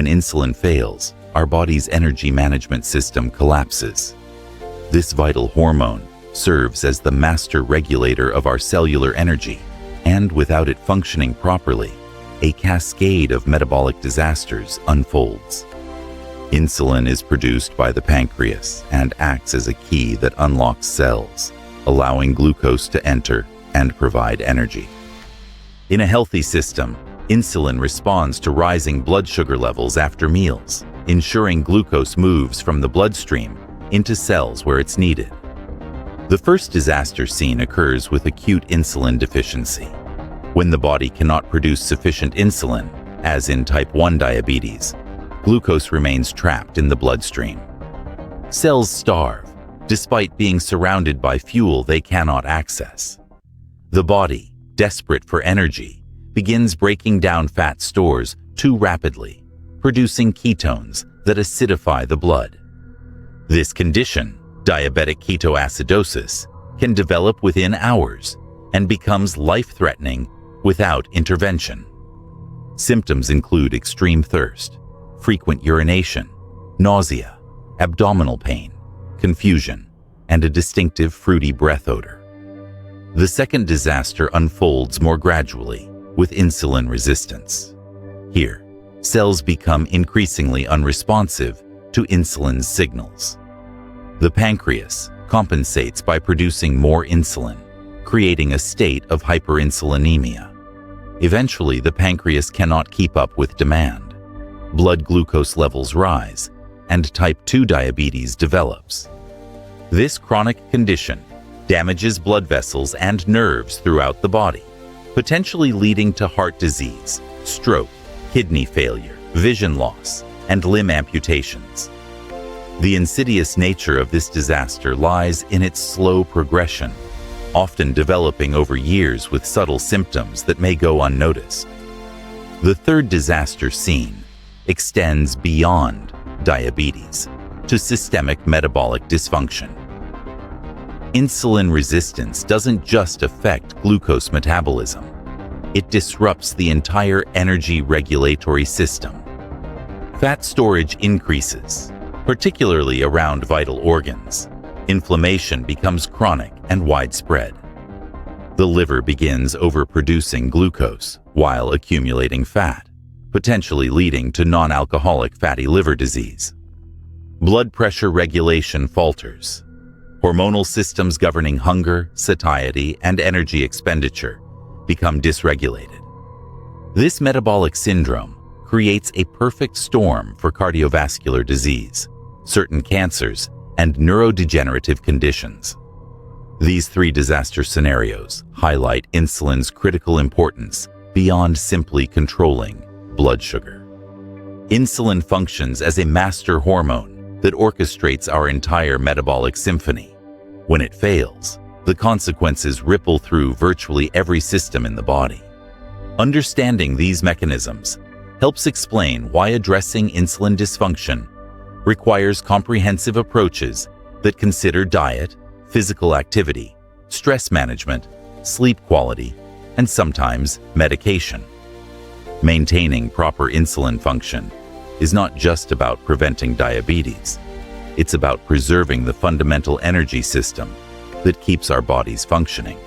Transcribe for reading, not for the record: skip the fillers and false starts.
When insulin fails, our body's energy management system collapses. This vital hormone serves as the master regulator of our cellular energy, and without it functioning properly, a cascade of metabolic disasters unfolds. Insulin is produced by the pancreas and acts as a key that unlocks cells, allowing glucose to enter and provide energy. In a healthy system, insulin responds to rising blood sugar levels after meals, ensuring glucose moves from the bloodstream into cells where it's needed. The first disaster scene occurs with acute insulin deficiency. When the body cannot produce sufficient insulin, as in type 1 diabetes, glucose remains trapped in the bloodstream. Cells starve, despite being surrounded by fuel they cannot access. The body, desperate for energy, begins breaking down fat stores too rapidly, producing ketones that acidify the blood. This condition, diabetic ketoacidosis, can develop within hours and becomes life-threatening without intervention. Symptoms include extreme thirst, frequent urination, nausea, abdominal pain, confusion, and a distinctive fruity breath odor. The second disaster unfolds more gradually with insulin resistance. Here, cells become increasingly unresponsive to insulin's signals. The pancreas compensates by producing more insulin, creating a state of hyperinsulinemia. Eventually, the pancreas cannot keep up with demand. Blood glucose levels rise, and type 2 diabetes develops. This chronic condition damages blood vessels and nerves throughout the body, potentially leading to heart disease, stroke, kidney failure, vision loss, and limb amputations. The insidious nature of this disaster lies in its slow progression, often developing over years with subtle symptoms that may go unnoticed. The third disaster scene extends beyond diabetes to systemic metabolic dysfunction. Insulin resistance doesn't just affect glucose metabolism. It disrupts the entire energy regulatory system. Fat storage increases, particularly around vital organs. Inflammation becomes chronic and widespread. The liver begins overproducing glucose while accumulating fat, potentially leading to non-alcoholic fatty liver disease. Blood pressure regulation falters. Hormonal systems governing hunger, satiety, and energy expenditure become dysregulated. This metabolic syndrome creates a perfect storm for cardiovascular disease, certain cancers, and neurodegenerative conditions. These three disaster scenarios highlight insulin's critical importance beyond simply controlling blood sugar. Insulin functions as a master hormone that orchestrates our entire metabolic symphony. When it fails, the consequences ripple through virtually every system in the body. Understanding these mechanisms helps explain why addressing insulin dysfunction requires comprehensive approaches that consider diet, physical activity, stress management, sleep quality, and sometimes medication. Maintaining proper insulin function is not just about preventing diabetes. It's about preserving the fundamental energy system that keeps our bodies functioning.